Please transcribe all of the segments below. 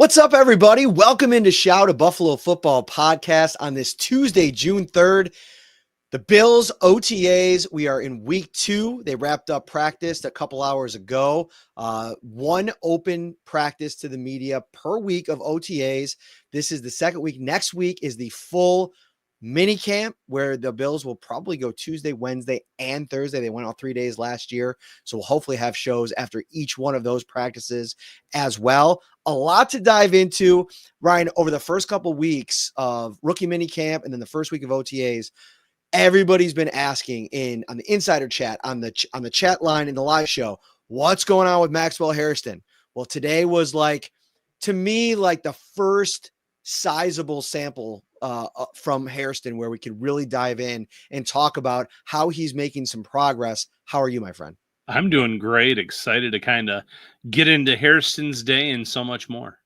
What's up, everybody? Welcome into Shout, a Buffalo football podcast on this Tuesday, June 3rd. The Bills OTAs, we are in week 2. They wrapped up practice a couple hours ago. One open practice to the media per week of OTAs. This is the second week. Next week is the full mini camp where the Bills will probably go Tuesday, Wednesday, and Thursday. They went all 3 days last year. So we'll hopefully have shows after each one of those practices as well. A lot to dive into, Ryan, over the first couple weeks of rookie mini camp and then the first week of OTAs. Everybody's been asking on the insider chat, on the chat line in the live show, what's going on with Maxwell Haristson? Well, today was to me, the first sizable sample from Hairston where we could really dive in and talk about how he's making some progress. How are you, my friend? I'm doing great. Excited to kind of get into Hairston's day and so much more.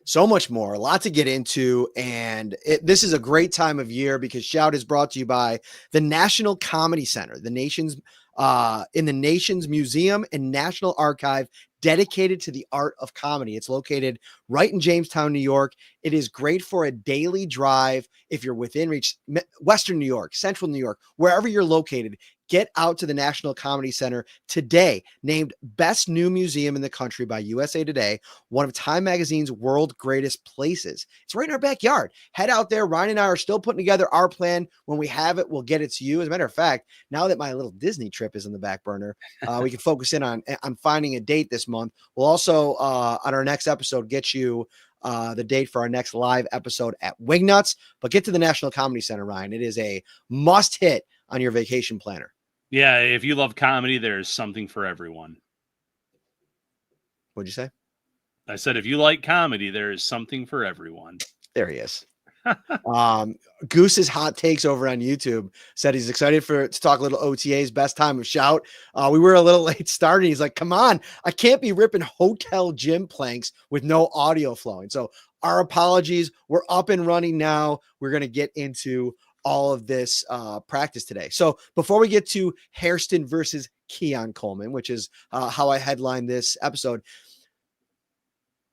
So much more, a lot to get into. And this is a great time of year because Shout is brought to you by the National Comedy Center, in the nation's museum and national archive dedicated to the art of comedy. It's located right in Jamestown, New York. It is great for a daily drive. If you're within reach, Western New York, Central New York, wherever you're located, get out to the National Comedy Center today. Named Best New Museum in the Country by USA Today, one of Time Magazine's World Greatest Places. It's right in our backyard. Head out there. Ryan and I are still putting together our plan. When we have it, we'll get it to you. As a matter of fact, now that my little Disney trip is in the back burner, we can focus in on finding a date this month. We'll also, on our next episode, get you the date for our next live episode at Wingnuts. But get to the National Comedy Center, Ryan. It is a must hit on your vacation planner. Yeah, if you love comedy, there's something for everyone. What'd you say? I said, if you like comedy, there is something for everyone. There he is. Goose's hot takes over on YouTube said he's excited to talk a little OTAs, best time of Shout. We were a little late starting. He's like, come on, I can't be ripping hotel gym planks with no audio flowing. So our apologies. We're up and running now. We're going to get into all of this practice today. So before we get to Hairston versus Keon Coleman, which is how I headlined this episode,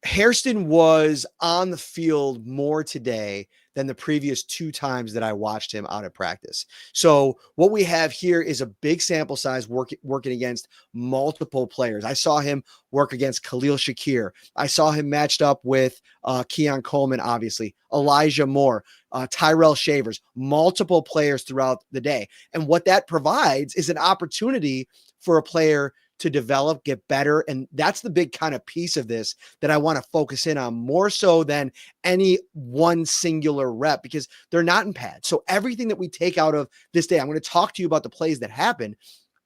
Hairston was on the field more today than the previous 2 times that I watched him out at practice. So what we have here is a big sample size working against multiple players. I saw him work against Khalil Shakir. I saw him matched up with Keon Coleman, obviously, Elijah Moore, Tyrell Shavers, multiple players throughout the day. And what that provides is an opportunity for a player to develop, get better. And that's the big kind of piece of this that I want to focus in on more so than any one singular rep, because they're not in pads. So everything that we take out of this day, I'm going to talk to you about the plays that happen,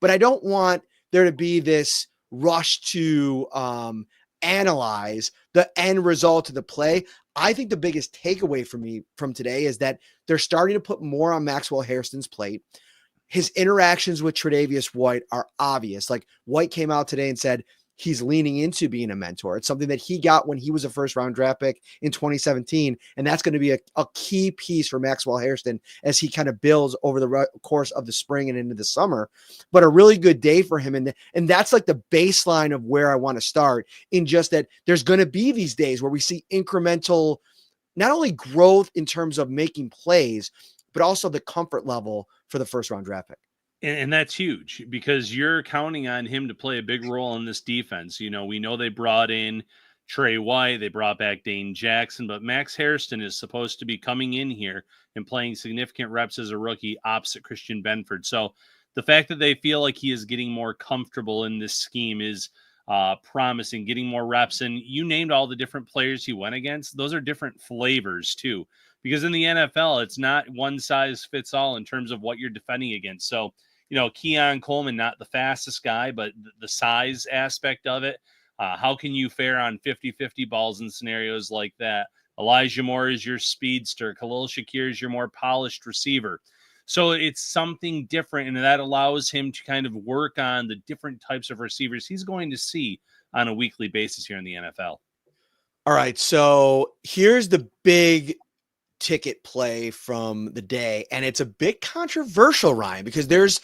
but I don't want there to be this rush to analyze the end result of the play. I think the biggest takeaway for me from today is that they're starting to put more on Maxwell Haristons's plate. His interactions with Tre'Davious White are obvious. Like, White came out today and said he's leaning into being a mentor. It's something that he got when he was a first-round draft pick in 2017, and that's going to be a key piece for Maxwell Haristson as he kind of builds over the course of the spring and into the summer. But a really good day for him, and that's like the baseline of where I want to start, in just that there's going to be these days where we see incremental, not only growth in terms of making plays, but also the comfort level for the first-round draft pick. And that's huge because you're counting on him to play a big role in this defense. You know, we know they brought in Trey White, they brought back Dane Jackson, but Max Hairston is supposed to be coming in here and playing significant reps as a rookie opposite Christian Benford. So the fact that they feel like he is getting more comfortable in this scheme is promising, getting more reps. And you named all the different players he went against. Those are different flavors too, because in the NFL, it's not one size fits all in terms of what you're defending against. So, you know, Keon Coleman, not the fastest guy, but the size aspect of it. How can you fare on 50-50 balls in scenarios like that? Elijah Moore is your speedster. Khalil Shakir is your more polished receiver. So it's something different, and that allows him to kind of work on the different types of receivers he's going to see on a weekly basis here in the NFL. All right, so here's the big ticket play from the day, and it's a bit controversial, Ryan, because there's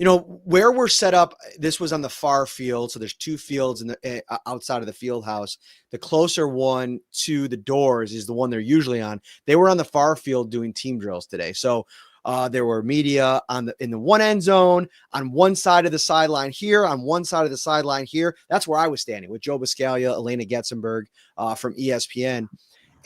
where we're set up, this was on the far field. So there's two fields in the outside of the field house. The closer one to the doors is the one they're usually on. They were on the far field doing team drills today. So there were media in the one end zone, on one side of the sideline here, on one side of the sideline here. That's where I was standing with Joe Biscaglia, Elena Getzenberg from ESPN.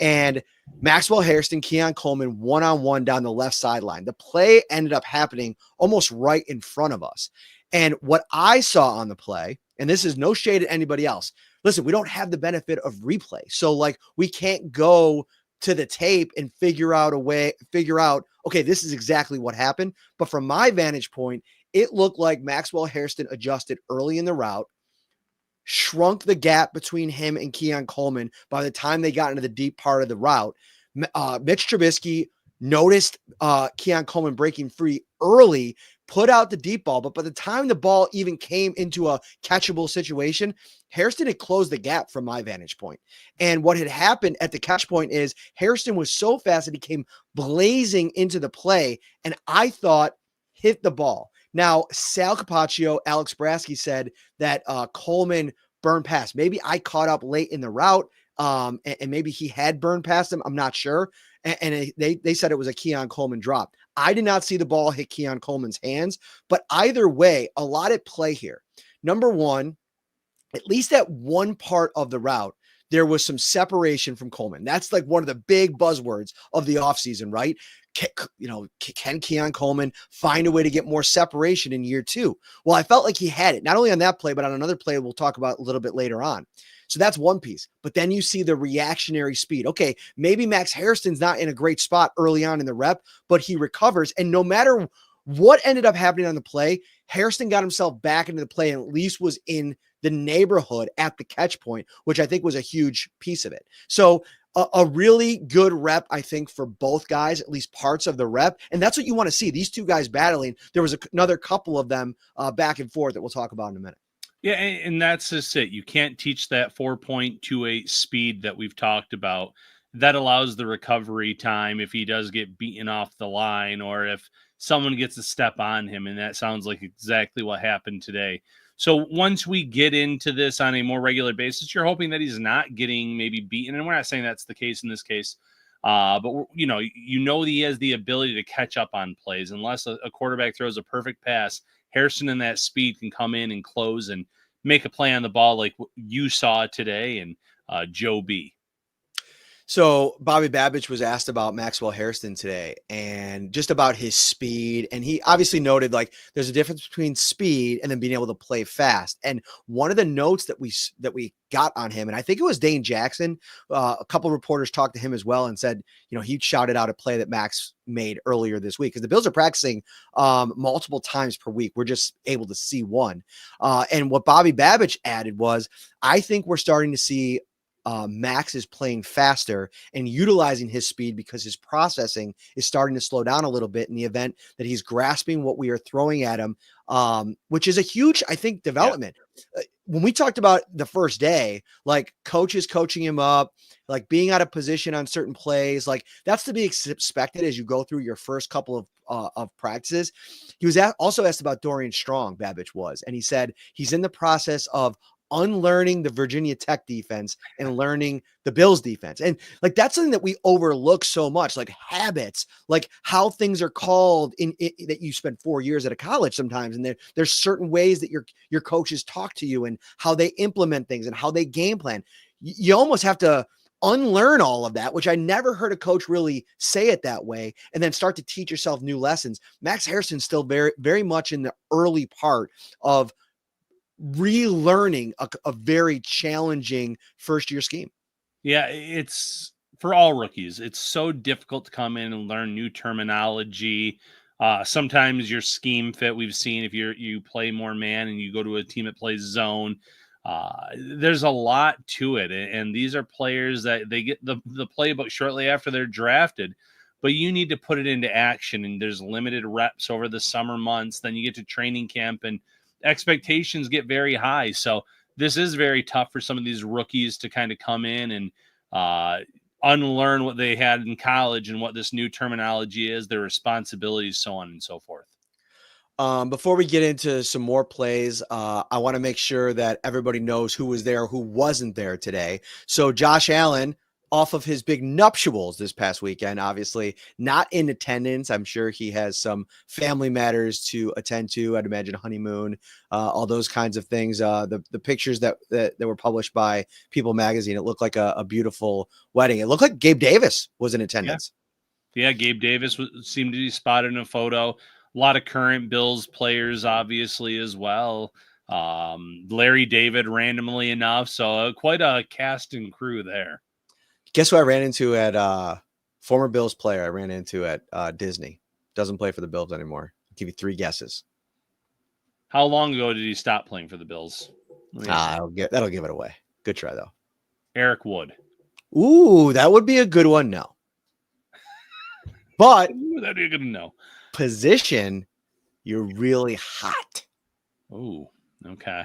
And Maxwell Haristson, Keon Coleman, one-on-one down the left sideline. The play ended up happening almost right in front of us. And what I saw on the play, and this is no shade at anybody else. Listen, we don't have the benefit of replay. So like we can't go to the tape and figure out, okay, this is exactly what happened. But from my vantage point, it looked like Maxwell Haristson adjusted early in the route, shrunk the gap between him and Keon Coleman by the time they got into the deep part of the route. Mitch Trubisky noticed Keon Coleman breaking free early, put out the deep ball, but by the time the ball even came into a catchable situation, Hairston had closed the gap from my vantage point. And what had happened at the catch point is Hairston was so fast that he came blazing into the play, and I thought hit the ball. Now, Sal Capaccio, Alex Brasky said that Coleman burned past. Maybe I caught up late in the route, and maybe he had burned past him. I'm not sure. And they said it was a Keon Coleman drop. I did not see the ball hit Keon Coleman's hands, but either way, a lot at play here. Number one, at least at one part of the route, there was some separation from Coleman. That's like one of the big buzzwords of the offseason, right? Can Keon Coleman find a way to get more separation in year two? Well, I felt like he had it, not only on that play, but on another play we'll talk about a little bit later on. So that's one piece. But then you see the reactionary speed. Okay, maybe Max Hairston's not in a great spot early on in the rep, but he recovers. And no matter what ended up happening on the play, Hairston got himself back into the play and at least was in the neighborhood at the catch point, which I think was a huge piece of it. So a really good rep, I think, for both guys, at least parts of the rep. And that's what you want to see. These two guys battling. There was another couple of them back and forth that we'll talk about in a minute. Yeah, and that's just it. You can't teach that 4.28 speed that we've talked about. That allows the recovery time if he does get beaten off the line or if someone gets a step on him. And that sounds like exactly what happened today. So once we get into this on a more regular basis, you're hoping that he's not getting maybe beaten. And we're not saying that's the case in this case. But that he has the ability to catch up on plays. Unless a quarterback throws a perfect pass, Hairston in that speed can come in and close and make a play on the ball like you saw today and Joe B. So Bobby Babich was asked about Maxwell Haristson today and just about his speed. And he obviously noted like there's a difference between speed and then being able to play fast. And one of the notes that we got on him, and I think it was Dane Jackson, a couple of reporters talked to him as well and said, he shouted out a play that Max made earlier this week because the Bills are practicing multiple times per week. We're just able to see one. And what Bobby Babich added was, I think we're starting to see Max is playing faster and utilizing his speed because his processing is starting to slow down a little bit in the event that he's grasping what we are throwing at him, which is a huge, I think, development. Yeah. When we talked about the first day, like coaches coaching him up, like being out of position on certain plays, like that's to be expected as you go through your first couple of practices. He was also asked about Dorian Strong, Babich was, and he said he's in the process of unlearning the Virginia Tech defense and learning the Bills defense. And like, that's something that we overlook so much, like habits, like how things are called that you spent 4 years at a college sometimes. And there's certain ways that your coaches talk to you and how they implement things and how they game plan. You almost have to unlearn all of that, which I never heard a coach really say it that way, and then start to teach yourself new lessons. Max Harrison's still very, very much in the early part of relearning a very challenging first year scheme. Yeah, it's for all rookies. It's so difficult to come in and learn new terminology. Sometimes your scheme fit. We've seen if you play more man and you go to a team that plays zone, there's a lot to it. And these are players that they get the playbook shortly after they're drafted, but you need to put it into action. And there's limited reps over the summer months. Then you get to training camp and expectations get very high. So this is very tough for some of these rookies to kind of come in and unlearn what they had in college and what this new terminology is, their responsibilities, so on and so forth. Before we get into some more plays, I want to make sure that everybody knows who was there, who wasn't there today. So Josh Allen, off of his big nuptials this past weekend, obviously not in attendance. I'm sure he has some family matters to attend to. I'd imagine honeymoon, all those kinds of things. The pictures that were published by People Magazine, it looked like a beautiful wedding. It looked like Gabe Davis was in attendance. Yeah, Gabe Davis seemed to be spotted in a photo. A lot of current Bills players, obviously, as well. Larry David, randomly enough. So quite a cast and crew there. Guess who I ran into at former Bills player I ran into at Disney. Doesn't play for the Bills anymore. I'll give you 3 guesses. How long ago did he stop playing for the Bills? That'll give it away. Good try, though. Eric Wood. Ooh, that would be a good one. No. But that'd be a good no. Position, you're really hot. Oh, okay.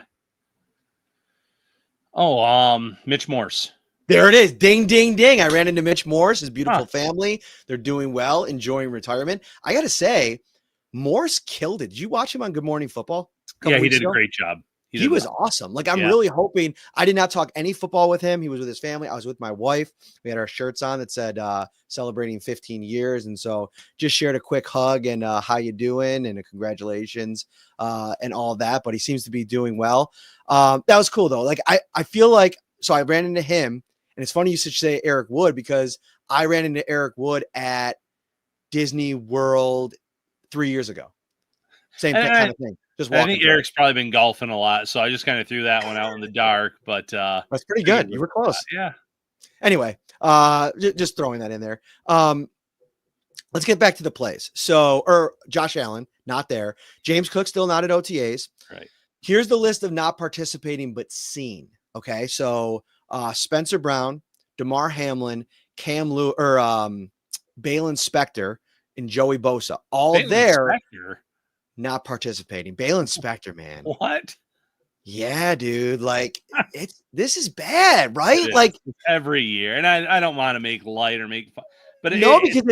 Oh, Mitch Morse. There it is. Ding, ding, ding. I ran into Mitch Morse, his beautiful family. They're doing well, enjoying retirement. I got to say, Morse killed it. Did you watch him on Good Morning Football? Yeah, he did a great job. He was awesome. Like, I'm really hoping. I did not talk any football with him. He was with his family. I was with my wife. We had our shirts on that said celebrating 15 years. And so just shared a quick hug and how you doing and congratulations and all that. But he seems to be doing well. That was cool, though. Like, I feel like, so I ran into him. And it's funny you should say Eric Wood, because I ran into Eric Wood at Disney World 3 years ago. Same kind of thing. Just I think Eric's probably been golfing a lot, so I just kind of threw that one out in the dark. But that's pretty good. You were close. Yeah. Anyway, just throwing that in there. Let's get back to the plays. So, Josh Allen, not there. James Cook still not at OTAs. Right. Here's the list of not participating but seen. Okay, so Spencer Brown, DeMar Hamlin, Cam Lewis, or Balin Spector, and Joey Bosa, all Balin there. Spector? Not participating. Balin Spector, man. What? Yeah, dude. Like, this is bad, right? Like every year. And I don't want to make light or make fun, but because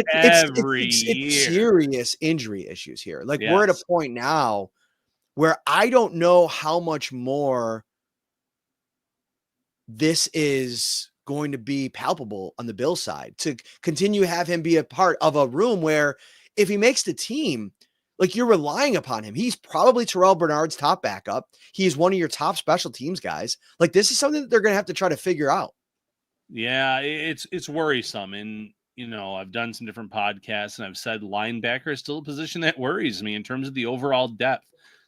it's serious injury issues here. Like, we're at a point now where I don't know how much more this is going to be palpable on the Bills side to continue to have him be a part of a room where if he makes the team, like, you're relying upon him. He's probably Terrell Bernard's top backup. He's one of your top special teams guys. Like, this is something that they're going to have to try to figure out. Yeah, it's worrisome. And, I've done some different podcasts, and I've said linebacker is still a position that worries me in terms of the overall depth.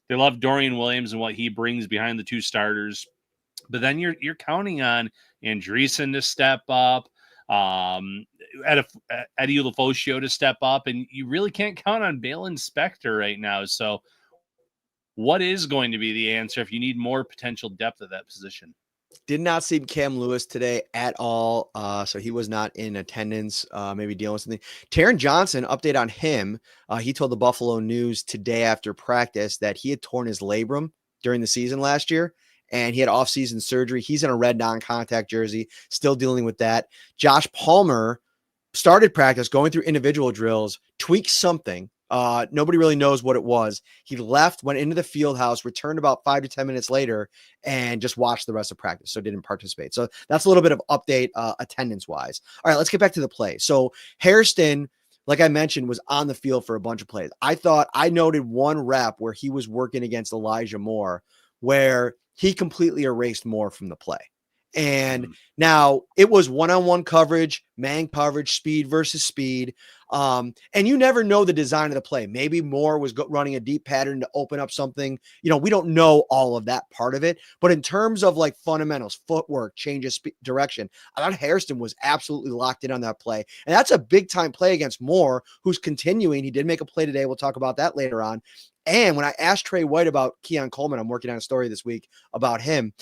They love Dorian Williams and what he brings behind the 2 starters. But then you're counting on Andreessen to step up, Eddie Lafoscio to step up, and you really can't count on Balin Spector right now. So what is going to be the answer if you need more potential depth at that position? Did not see Cam Lewis today at all, so he was not in attendance, maybe dealing with something. Taron Johnson, update on him. He told the Buffalo News today after practice that he had torn his labrum during the season last year, and he had off-season surgery. He's in a red non-contact jersey, still dealing with that. Josh Palmer started practice, going through individual drills, tweaked something. Nobody really knows what it was. He left, went into the field house, returned about 5 to 10 minutes later, and just watched the rest of practice, so didn't participate. So that's a little bit of update attendance-wise. All right, let's get back to the play. So Hairston, like I mentioned, was on the field for a bunch of plays. I noted one rep where he was working against Elijah Moore, where he completely erased Moore from the play. And now it was one-on-one coverage, man coverage, speed versus speed. And you never know the design of the play. Maybe Moore was running a deep pattern to open up something. We don't know all of that part of it. But in terms of like fundamentals, footwork, change of direction, I thought Hairston was absolutely locked in on that play. And that's a big-time play against Moore, who's continuing. He did make a play today. We'll talk about that later on. And when I asked Trey White about Keon Coleman, I'm working on a story this week about him.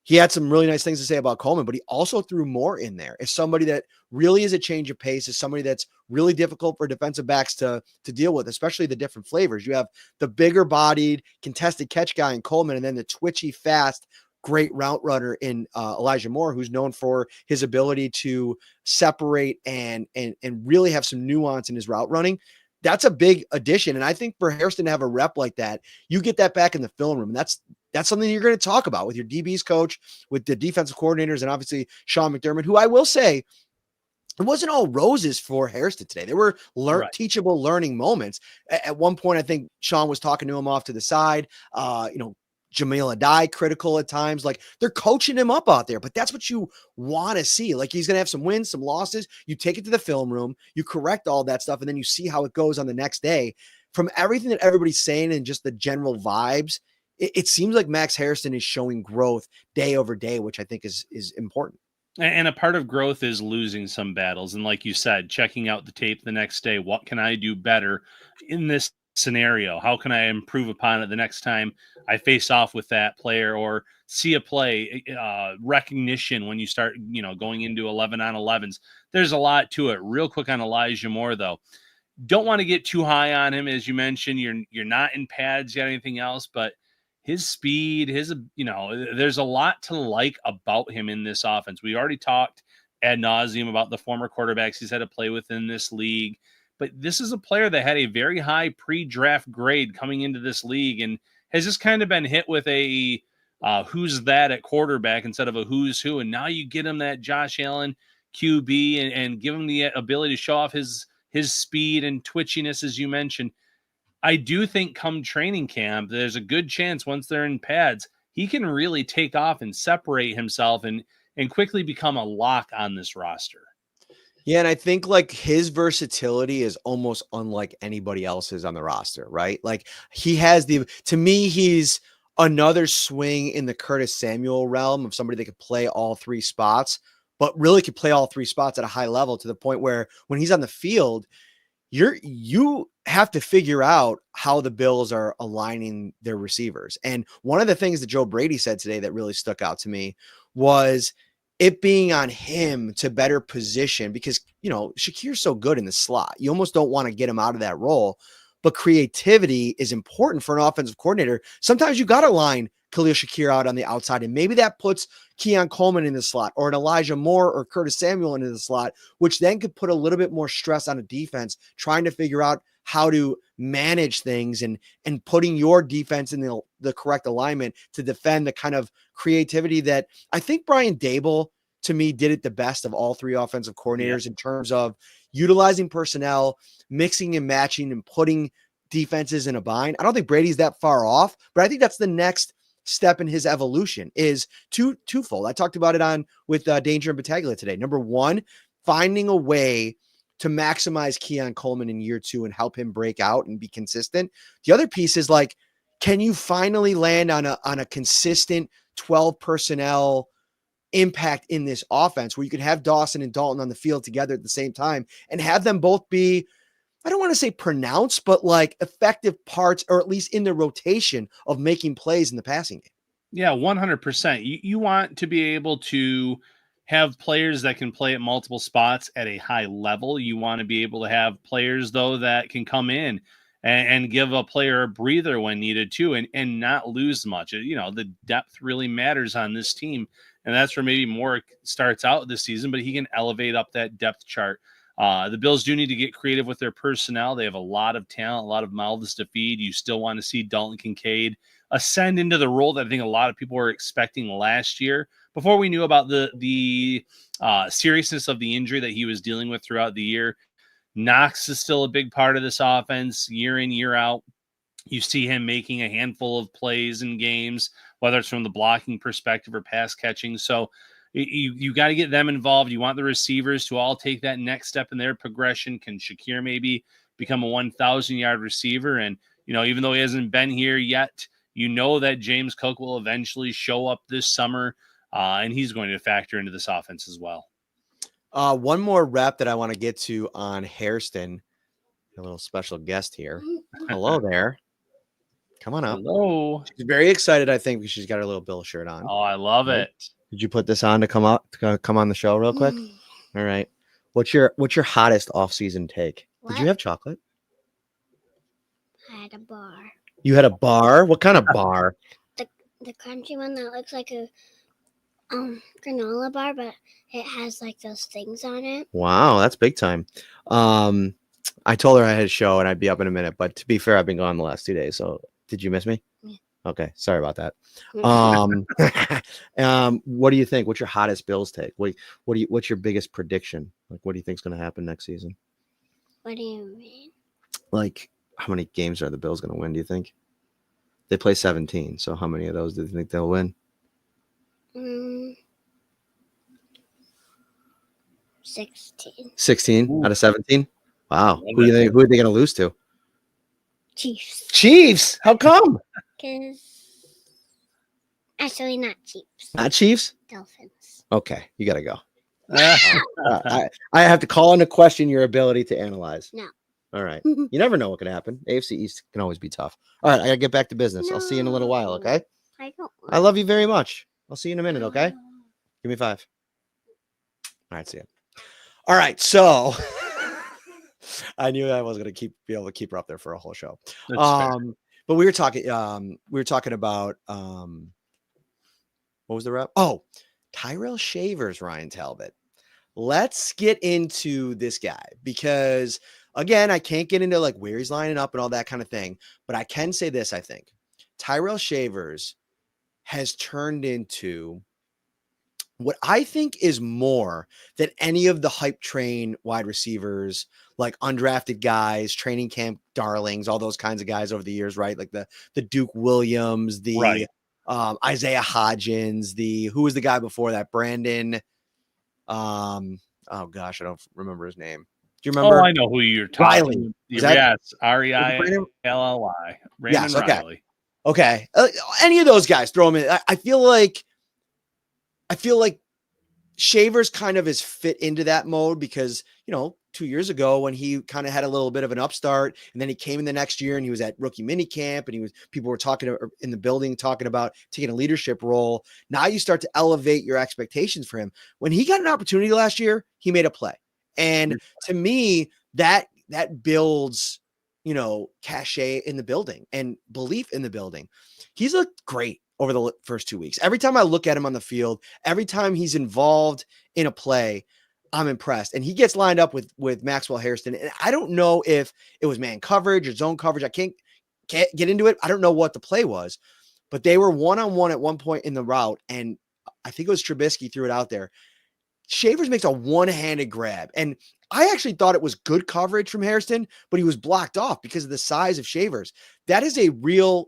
He had some really nice things to say about Coleman, but he also threw Moore in there as somebody that really is a change of pace, as somebody that's really difficult for defensive backs to deal with, especially the different flavors. You have the bigger bodied contested catch guy in Coleman, and then the twitchy, fast, great route runner in Elijah Moore, who's known for his ability to separate and really have some nuance in his route running. that's a big addition. And I think for Hairston to have a rep like that, you get that back in the film room. And that's something you're going to talk about with your DBs coach, with the defensive coordinators, and obviously Sean McDermott, who I will say, it wasn't all roses for Hairston today. There were teachable learning moments. At one point, I think Sean was talking to him off to the side. Jamil Adai critical at times. Like, they're coaching him up out there, but that's what you want to see. Like, he's going to have some wins, some losses. You take it to the film room, you correct all that stuff, and then you see how it goes on the next day. From everything that everybody's saying and just the general vibes, it seems like Max Hairston is showing growth day over day, which I think is important. And a part of growth is losing some battles. And like you said, checking out the tape the next day. What can I do better in this scenario? How can I improve upon it the next time I face off with that player or see a play? Recognition when you start, going into 11 on 11s. There's a lot to it. Real quick on Elijah Moore, though. Don't want to get too high on him. As you mentioned, you're not in pads yet, anything else, but his speed, there's a lot to like about him in this offense. We already talked ad nauseum about the former quarterbacks he's had to play with in this league, but this is a player that had a very high pre-draft grade coming into this league and has just kind of been hit with a who's that at quarterback instead of a who's who. And now you get him that Josh Allen QB and give him the ability to show off his speed and twitchiness, as you mentioned. I do think come training camp, there's a good chance once they're in pads, he can really take off and separate himself and quickly become a lock on this roster. Yeah, and I think like his versatility is almost unlike anybody else's on the roster, right? Like he has to me, he's another swing in the Curtis Samuel realm of somebody that could play all three spots, but really could play all three spots at a high level to the point where when he's on the field, you have to figure out how the Bills are aligning their receivers. And one of the things that Joe Brady said today that really stuck out to me was it being on him to better position because, Shakir's so good in the slot. You almost don't want to get him out of that role, but creativity is important for an offensive coordinator. Sometimes you got to line Khalil Shakir out on the outside, and maybe that puts Keon Coleman in the slot or an Elijah Moore or Curtis Samuel into the slot, which then could put a little bit more stress on a defense trying to figure out how to manage things and putting your defense in the correct alignment to defend the kind of creativity that I think Brian Daboll, to me, did it the best of all three offensive coordinators in terms of utilizing personnel, mixing and matching and putting defenses in a bind. I don't think Brady's that far off, but I think that's the next step in his evolution is twofold. I talked about it with Danger and Battaglia today. Number one, finding a way to maximize Keon Coleman in year two and help him break out and be consistent. The other piece is like, can you finally land on a consistent 12 personnel impact in this offense where you can have Dawson and Dalton on the field together at the same time and have them both be, I don't want to say pronounced, but like effective parts, or at least in the rotation of making plays in the passing game. Yeah, 100%. You want to be able to have players that can play at multiple spots at a high level. You want to be able to have players, though, that can come in and give a player a breather when needed too, and not lose much. The depth really matters on this team, and that's where maybe Moore starts out this season, but he can elevate up that depth chart. The Bills do need to get creative with their personnel. They have a lot of talent, a lot of mouths to feed. You still want to see Dalton Kincaid ascend into the role that I think a lot of people were expecting last year before we knew about the seriousness of the injury that he was dealing with throughout the year. Knox is still a big part of this offense year in, year out. You see him making a handful of plays in games, whether it's from the blocking perspective or pass catching. So you got to get them involved. You want the receivers to all take that next step in their progression. Can Shakir maybe become a 1,000-yard receiver? And, even though he hasn't been here yet, that James Cook will eventually show up this summer, and he's going to factor into this offense as well. One more rep that I want to get to on Hairston. A little special guest here. Hello there. Come on up. Hello. She's very excited, I think, because she's got her little Bill shirt on. Oh, I love it. Did you put this on to come on the show real quick? All right. What's your hottest off-season take? What? Did you have chocolate? I had a bar. You had a bar? What kind of bar? The crunchy one that looks like a granola bar, but it has like those things on it. Wow, that's big time. I told her I had a show and I'd be up in a minute, but to be fair, I've been gone the last 2 days. So did you miss me? Yeah. Okay. Sorry about that. What do you think? What's your hottest Bills take? What's your biggest prediction? Like, what do you think is going to happen next season? What do you mean? Like, how many games are the Bills going to win, do you think? They play 17. So how many of those do you think they'll win? 16. 16 out of 17? Wow. Who Who are they going to lose to? Chiefs. Chiefs. How come? Because actually, not Chiefs. Not Chiefs? Dolphins. Okay. You got to go. I have to call into question your ability to analyze. No. All right. You never know what can happen. AFC East can always be tough. All right. I got to get back to business. I'll see you in a little while. Okay. I don't. I love you very much. I'll see you in a minute. Okay. Give me 5. All right. See you. All right. So I knew I wasn't going to be able to keep her up there for a whole show. But we were talking about, what was the rep? Oh, Tyrell Shavers, Ryan Talbot. Let's get into this guy because, again, I can't get into like where he's lining up and all that kind of thing, but I can say this. I think Tyrell Shavers has turned into what I think is more than any of the hype train wide receivers, like undrafted guys, training camp darlings, all those kinds of guys over the years, right? Like the Duke Williams, the Isaiah Hodgins, who was the guy before that? Brandon. Oh gosh, I don't remember his name. Do you remember? Oh, I know who you're talking. Riley. Yes, R-E-I-L-L-Y. Raymond Riley. Okay. Any of those guys, throw them in. I feel like Shavers kind of is fit into that mode because, 2 years ago when he kind of had a little bit of an upstart and then he came in the next year and he was at rookie mini camp and people were talking in the building, talking about taking a leadership role. Now you start to elevate your expectations for him. When he got an opportunity last year, he made a play. And to me, that builds, cachet in the building and belief in the building. He's looked great over the first 2 weeks. Every time I look at him on the field, every time he's involved in a play, I'm impressed. And he gets lined up with Maxwell Haristson. And I don't know if it was man coverage or zone coverage. I can't get into it. I don't know what the play was, but they were one-on-one at one point in the route. And I think it was Trubisky threw it out there. Shavers makes a one-handed grab. And I actually thought it was good coverage from Hairston, but he was blocked off because of the size of Shavers. That is a real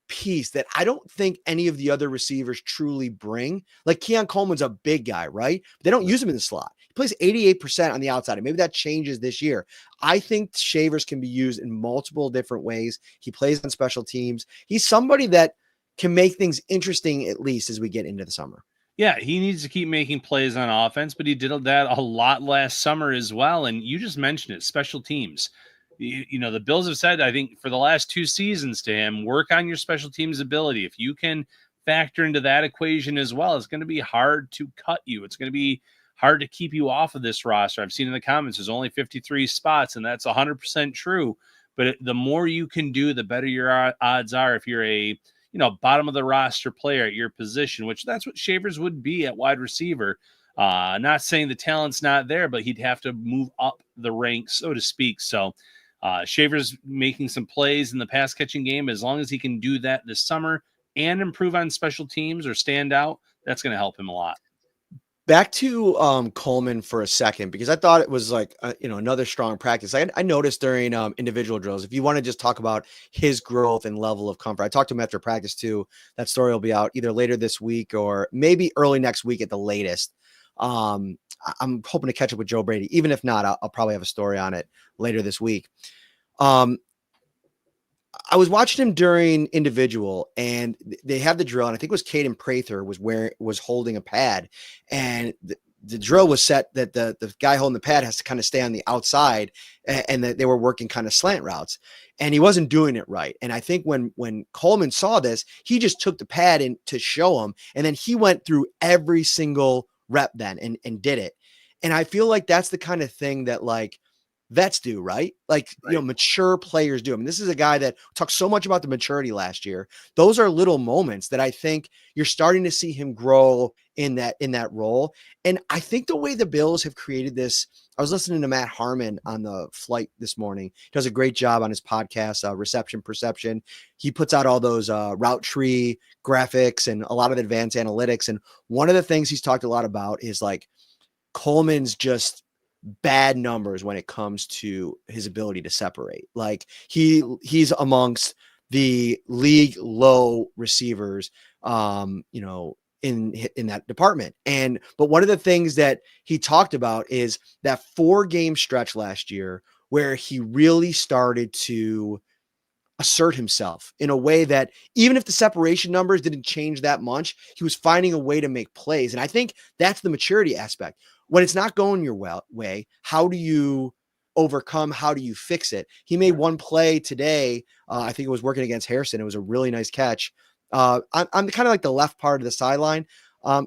piece that I don't think any of the other receivers truly bring. Like Keon Coleman's a big guy, right? But they don't use him in the slot. He plays 88% on the outside, and maybe that changes this year. I think Shavers can be used in multiple different ways. He plays on special teams. He's somebody that can make things interesting, at least as we get into the summer. Yeah, he needs to keep making plays on offense, but he did that a lot last summer as well. And you just mentioned it, special teams. The Bills have said, I think, for the last 2 seasons to him, work on your special teams ability. If you can factor into that equation as well, it's going to be hard to cut you. It's going to be hard to keep you off of this roster. I've seen in the comments, there's only 53 spots, and that's 100% true. But the more you can do, the better your odds are if you're a bottom of the roster player at your position, which that's what Shavers would be at wide receiver. Not saying the talent's not there, but he'd have to move up the ranks, so to speak. So Shavers making some plays in the pass catching game. As long as he can do that this summer and improve on special teams or stand out, that's going to help him a lot. Back to Coleman for a second, because I thought it was like, another strong practice. I noticed during individual drills, if you want to just talk about his growth and level of comfort, I talked to him after practice too. That story will be out either later this week or maybe early next week at the latest. I'm hoping to catch up with Joe Brady. Even if not, I'll probably have a story on it later this week. I was watching him during individual, and they had the drill, and I think it was Caden Prather was holding a pad, and the drill was set that the guy holding the pad has to kind of stay on the outside, and that they were working kind of slant routes, and he wasn't doing it right. And I think when Coleman saw this, he just took the pad in to show him, and then he went through every single rep then and did it. And I feel like that's the kind of thing that like vets do, right? Like, mature players do. I mean, this is a guy that talked so much about the maturity last year. Those are little moments that I think you're starting to see him grow in that role. And I think the way the Bills have created this, I was listening to Matt Harmon on the flight this morning. He does a great job on his podcast, Reception Perception. He puts out all those route tree graphics and a lot of advanced analytics. And one of the things he's talked a lot about is like Coleman's just bad numbers when it comes to his ability to separate. Like he's amongst the league low receivers, in that department. But one of the things that he talked about is that 4-game stretch last year where he really started to assert himself in a way that even if the separation numbers didn't change that much, he was finding a way to make plays. And I think that's the maturity aspect. When it's not going your way, how do you overcome? How do you fix it? He made one play today. I think it was working against Hairston. It was a really nice catch. I'm kind of like the left part of the sideline.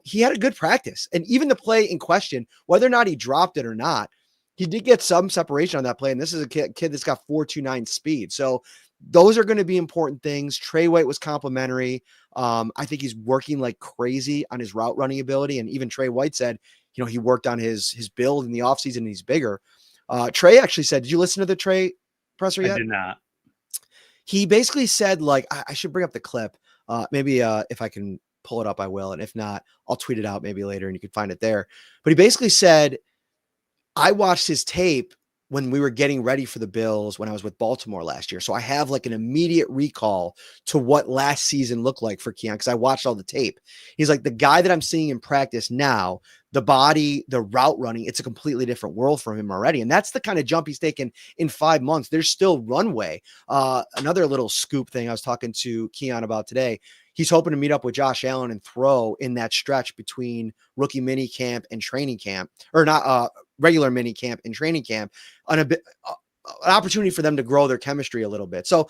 He had a good practice. And even the play in question, whether or not he dropped it or not, he did get some separation on that play. And this is a kid that's got 4.29 speed. So those are going to be important things. Trey White was complimentary. I think he's working like crazy on his route running ability. And even Trey White said, he worked on his build in the offseason and he's bigger. Trey actually said, did you listen to the Trey presser yet? I did not. He basically said, like, I should bring up the clip. Maybe if I can pull it up, I will. And if not, I'll tweet it out maybe later and you can find it there. But he basically said, I watched his tape when we were getting ready for the Bills when I was with Baltimore last year. So I have like an immediate recall to what last season looked like for Keon because I watched all the tape. He's like, the guy that I'm seeing in practice now, the body, the route running, it's a completely different world for him already. And that's the kind of jump he's taken in 5 months. There's still runway. Another little scoop thing I was talking to Keon about today. He's hoping to meet up with Josh Allen and throw in that stretch between rookie mini camp and training camp, or not regular mini camp and training camp, on an opportunity for them to grow their chemistry a little bit. So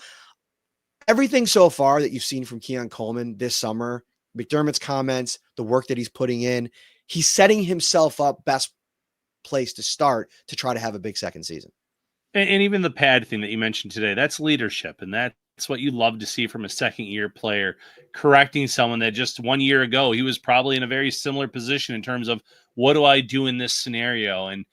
everything so far that you've seen from Keon Coleman this summer, McDermott's comments, the work that he's putting in, he's setting himself up best place to start to try to have a big second season. And even the pad thing that you mentioned today, that's leadership. And that's what you love to see from a second-year player, correcting someone that just 1 year ago, he was probably in a very similar position in terms of what do I do in this scenario? And,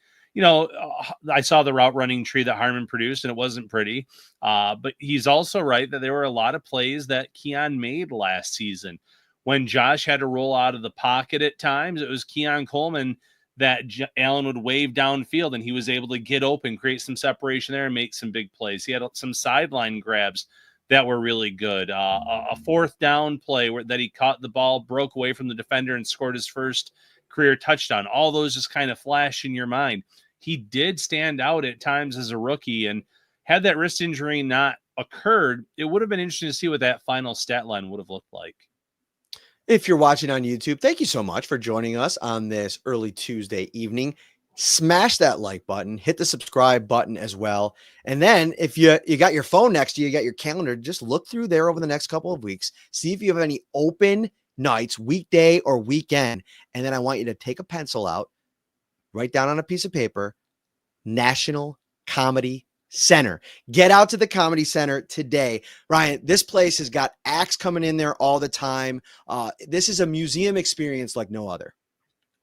I saw the route running tree that Harmon produced, and it wasn't pretty. But he's also right that there were a lot of plays that Keon made last season. When Josh had to roll out of the pocket at times, it was Keon Coleman that Allen would wave downfield, and he was able to get open, create some separation there, and make some big plays. He had some sideline grabs that were really good. A 4th down play that he caught the ball, broke away from the defender, and scored his first career touchdown. All those just kind of flash in your mind. He did stand out at times as a rookie, and had that wrist injury not occurred, it would have been interesting to see what that final stat line would have looked like. If you're watching on YouTube, thank you so much for joining us on this early Tuesday evening. Smash that like button, hit the subscribe button as well. And then if you got your phone next to you, you got your calendar, just look through there over the next couple of weeks, see if you have any open nights, weekday or weekend. And then I want you to take a pencil out, write down on a piece of paper, National Comedy Center. Get out to the Comedy Center today. Ryan, this place has got acts coming in there all the time. This is a museum experience like no other.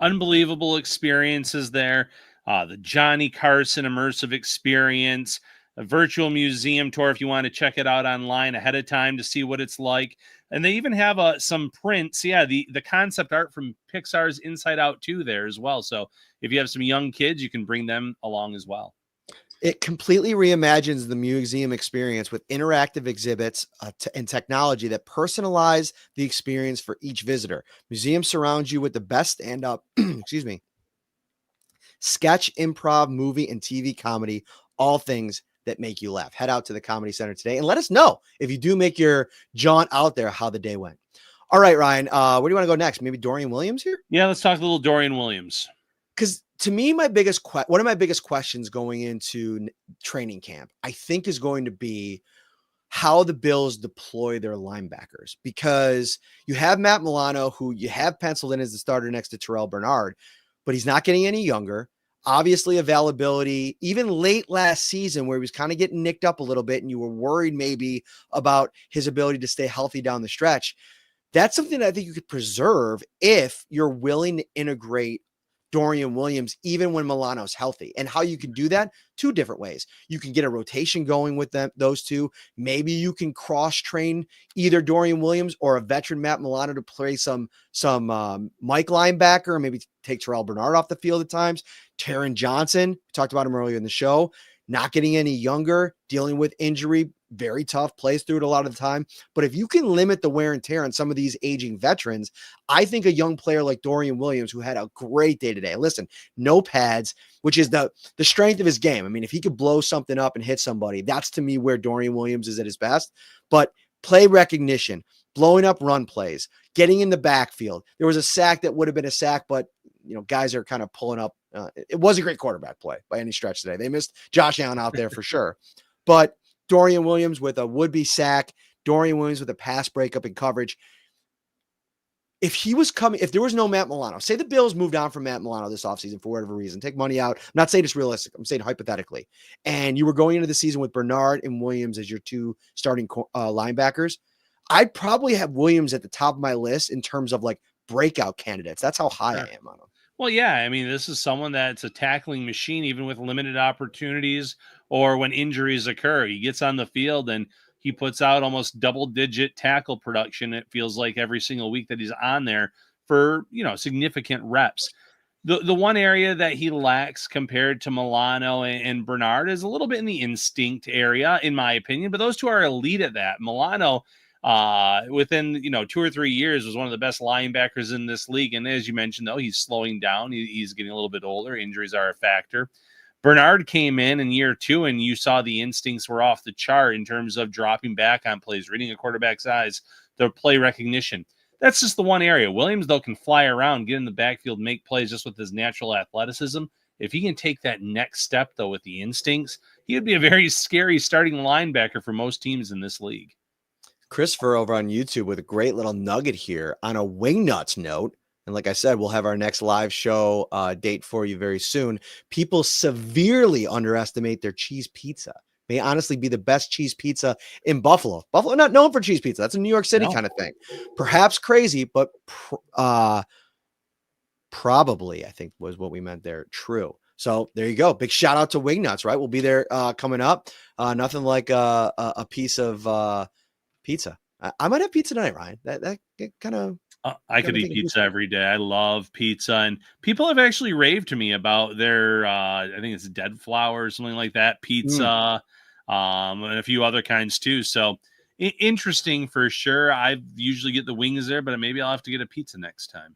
Unbelievable experiences there. The Johnny Carson immersive experience, a virtual museum tour if you want to check it out online ahead of time to see what it's like. And they even have some prints. Yeah, the concept art from Pixar's Inside Out 2 there as well. So if you have some young kids, you can bring them along as well. It completely reimagines the museum experience with interactive exhibits and technology that personalize the experience for each visitor. Museum surrounds you with the best stand-up, sketch, improv, movie, and TV comedy, all things that make you laugh. Head out to the Comedy Center today and let us know if you do make your jaunt out there, how the day went. All right, Ryan, where do you want to go next? Maybe Dorian Williams here? Yeah, let's talk a little Dorian Williams. Because to me, one of my biggest questions going into training camp, I think, is going to be how the Bills deploy their linebackers. Because you have Matt Milano, who you have penciled in as the starter next to Terrell Bernard, but he's not getting any younger. Obviously, availability, even late last season where he was kind of getting nicked up a little bit and you were worried maybe about his ability to stay healthy down the stretch. That's something that I think you could preserve if you're willing to integrate Dorian Williams, even when Milano's healthy. And how you can do that, two different ways. You can get a rotation going with them, those two. Maybe you can cross-train either Dorian Williams or a veteran Matt Milano to play some Mike linebacker, maybe take Terrell Bernard off the field at times. Taron Johnson, we talked about him earlier in the show, not getting any younger, dealing with injury, very tough, plays through it a lot of the time. But if you can limit the wear and tear on some of these aging veterans, I think a young player like Dorian Williams, who had a great day today, listen, no pads, which is the strength of his game. I mean, if he could blow something up and hit somebody, that's to me where Dorian Williams is at his best. But play recognition, blowing up run plays, getting in the backfield. There was a sack that would have been a sack, but guys are kind of pulling up. It was a great quarterback play by any stretch today. They missed Josh Allen out there for sure. But Dorian Williams with a would-be sack, Dorian Williams with a pass breakup in coverage. If there was no Matt Milano, say the Bills moved on from Matt Milano this offseason for whatever reason, take money out. I'm not saying it's realistic. I'm saying hypothetically. And you were going into the season with Bernard and Williams as your two starting linebackers. I'd probably have Williams at the top of my list in terms of like breakout candidates. That's how high I am on him. Well, yeah, I mean, this is someone that's a tackling machine, even with limited opportunities or when injuries occur. He gets on the field and he puts out almost double-digit tackle production. It feels like every single week that he's on there for, significant reps. The one area that he lacks compared to Milano and Bernard is a little bit in the instinct area, in my opinion, but those two are elite at that. Milano, within 2 or 3 years, was one of the best linebackers in this league. And as you mentioned, though, he's slowing down. He's getting a little bit older. Injuries are a factor. Bernard came in year 2, and you saw the instincts were off the chart in terms of dropping back on plays, reading a quarterback's eyes, the play recognition. That's just the one area. Williams, though, can fly around, get in the backfield, make plays just with his natural athleticism. If he can take that next step, though, with the instincts, he would be a very scary starting linebacker for most teams in this league. Christopher over on YouTube with a great little nugget here on a Wingnuts note. And like I said, we'll have our next live show date for you very soon. People severely underestimate their cheese pizza. May honestly be the best cheese pizza in Buffalo. Buffalo, not known for cheese pizza. That's a New York City kind of thing. Perhaps crazy, but probably, I think was what we meant there. True. So there you go. Big shout out to Wingnuts, right? We'll be there coming up. Nothing like a piece of pizza. I might have pizza tonight, Ryan. That kind of. I could eat pizza every day. I love pizza, and people have actually raved to me about their, I think it's Dead Flour or something like that, pizza, and a few other kinds too. So interesting for sure. I usually get the wings there, but maybe I'll have to get a pizza next time.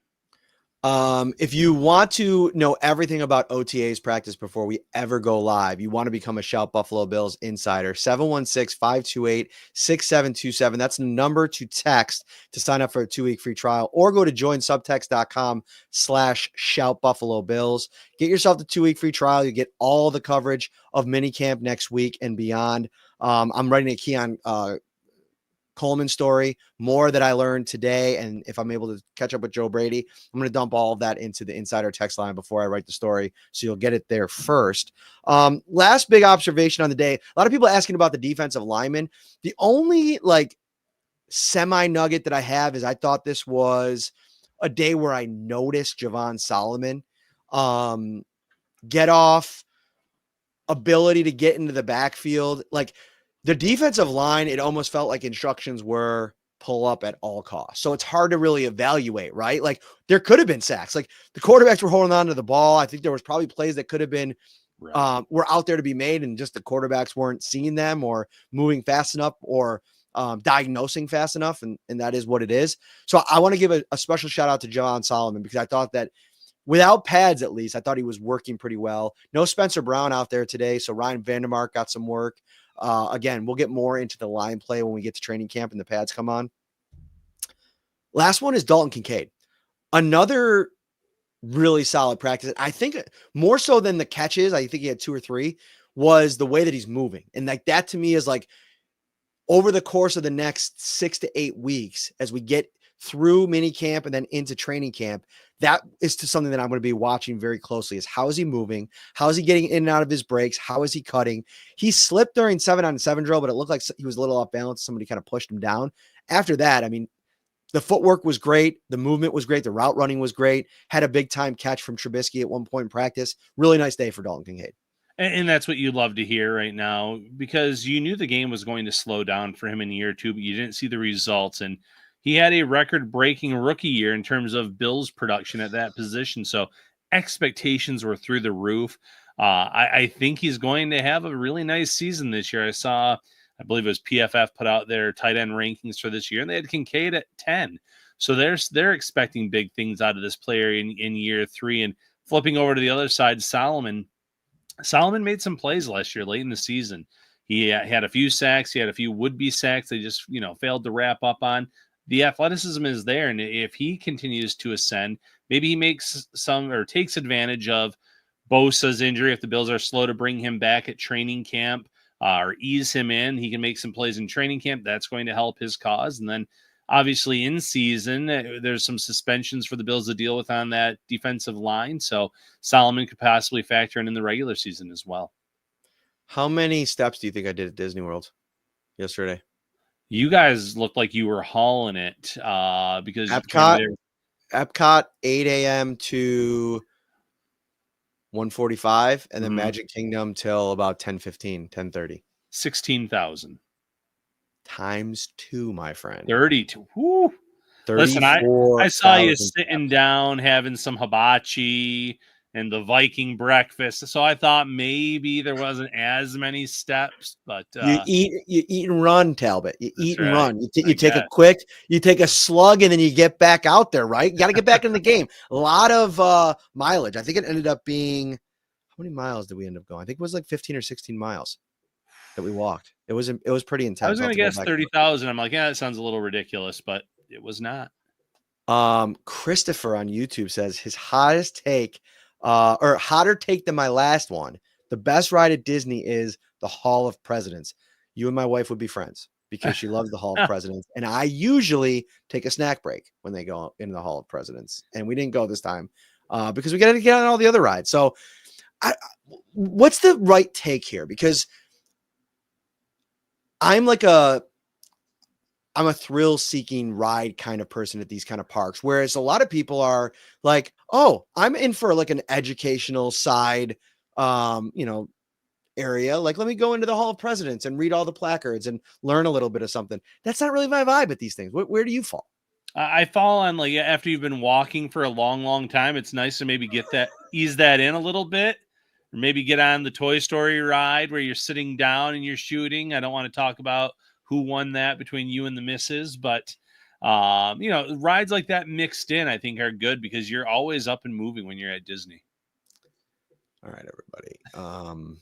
If you want to know everything about OTAs practice before we ever go live, you want to become a Shout Buffalo Bills insider, 716-528-6727. That's the number to text to sign up for a 2-week free trial, or go to joinsubtext.com/Shout Buffalo Bills. Get yourself the 2-week free trial. You get all the coverage of minicamp next week and beyond. I'm writing a Keon Coleman story, more that I learned today. And if I'm able to catch up with Joe Brady, I'm going to dump all of that into the insider text line before I write the story. So you'll get it there first. Last big observation on the day. A lot of people asking about the defensive linemen. The only semi nugget that I have is I thought this was a day where I noticed Javon Solomon get off, ability to get into the backfield. The defensive line, it almost felt like instructions were pull up at all costs. So it's hard to really evaluate, right? There could have been sacks. The quarterbacks were holding on to the ball. I think there was probably plays that could have been, were out there to be made, and just the quarterbacks weren't seeing them or moving fast enough or diagnosing fast enough. And that is what it is. So I want to give a special shout out to Javon Solomon, because I thought that without pads, at least, I thought he was working pretty well. No Spencer Brown out there today. So Ryan Vandermark got some work. Again, we'll get more into the line play when we get to training camp and the pads come on. Last one is Dalton Kincaid. Another really solid practice. I think more so than the catches, I think he had 2 or 3, was the way that he's moving. And that to me is over the course of the next 6 to 8 weeks, as we get through mini camp and then into training camp, that is to something that I'm going to be watching very closely, is how is he moving? How is he getting in and out of his breaks? How is he cutting? He slipped during 7-on-7 drill, but it looked like he was a little off balance. Somebody kind of pushed him down. After that, I mean, the footwork was great. The movement was great. The route running was great. Had a big time catch from Trubisky at one point in practice. Really nice day for Dalton Kincaid. And that's what you love to hear right now, because you knew the game was going to slow down for him in year two, but you didn't see the results. And he had a record-breaking rookie year in terms of Bills production at that position. So expectations were through the roof. I think he's going to have a really nice season this year. I believe it was PFF put out their tight end rankings for this year, and they had Kincaid at 10. So they're expecting big things out of this player in year three. And flipping over to the other side, Solomon made some plays last year late in the season. He had a few sacks. He had a few would-be sacks they just, failed to wrap up on. The athleticism is there, and if he continues to ascend, maybe he makes some or takes advantage of Bosa's injury. If the Bills are slow to bring him back at training camp or ease him in, he can make some plays in training camp. That's going to help his cause. And then obviously in season, there's some suspensions for the Bills to deal with on that defensive line. So Solomon could possibly factor in the regular season as well. How many steps do you think I did at Disney World yesterday? You guys looked like you were hauling it because Epcot 8 a.m. to 1:45, and then Magic Kingdom till about 10:15, 10:30. 16,000 times 2, my friend. 32. Woo. Listen, I saw you sitting down having some hibachi and the Viking breakfast, so I thought maybe there wasn't as many steps. But you eat and run, Talbot. You eat and run. You take a slug, and then you get back out there. Right? You got to get back in the game. A lot of mileage. I think it ended up being, how many miles did we end up going? I think it was like 15 or 16 miles that we walked. It was pretty intense. I was going to guess 30,000. I'm like, yeah, that sounds a little ridiculous, but it was not. Christopher on YouTube says his hottest take, or hotter take than my last one. The best ride at Disney is the Hall of Presidents. You and my wife would be friends because she loves the Hall of Presidents. And I usually take a snack break when they go into the Hall of Presidents. And we didn't go this time because we got to get on all the other rides. So what's the right take here? Because I'm a thrill-seeking ride kind of person at these kind of parks, whereas a lot of people are like, oh, I'm in for like an educational side, area. Like, let me go into the Hall of Presidents and read all the placards and learn a little bit of something. That's not really my vibe at these things. Where do you fall? I fall on, like, after you've been walking for a long, long time, it's nice to maybe ease that in a little bit. Or maybe get on the Toy Story ride where you're sitting down and you're shooting. I don't want to talk about who won that between you and the missus, but rides like that mixed in, I think, are good because you're always up and moving when you're at Disney. All right, everybody.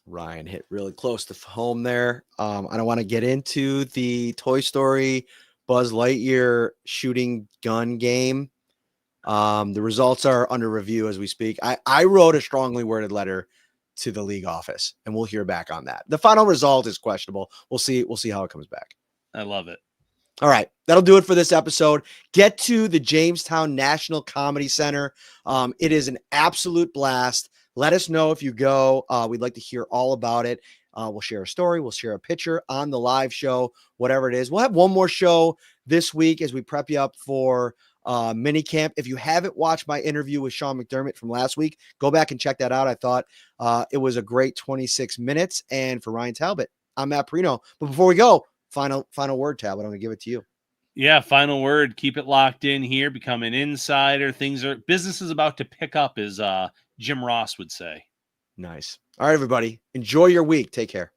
Ryan hit really close to home there. I don't want to get into the Toy Story Buzz Lightyear shooting gun game. The results are under review as we speak. I wrote a strongly worded letter to the league office, and we'll hear back on that. The final result is questionable. We'll see how it comes back. I love it. All right, that'll do it for this episode. Get to the Jamestown National Comedy Center. It is an absolute blast. Let us know if you go. We'd like to hear all about it. We'll share a story. We'll share a picture on the live show, whatever it is. We'll have one more show this week as we prep you up for mini camp. If you haven't watched my interview with Sean McDermott from last week, go back and check that out. I thought it was a great 26 minutes. And for Ryan Talbot, I'm Matt Parrino. But before we go, final word, Talbot. I'm going to give it to you. Yeah, final word. Keep it locked in here. Become an insider. Business is about to pick up, as Jim Ross would say. Nice. All right, everybody. Enjoy your week. Take care.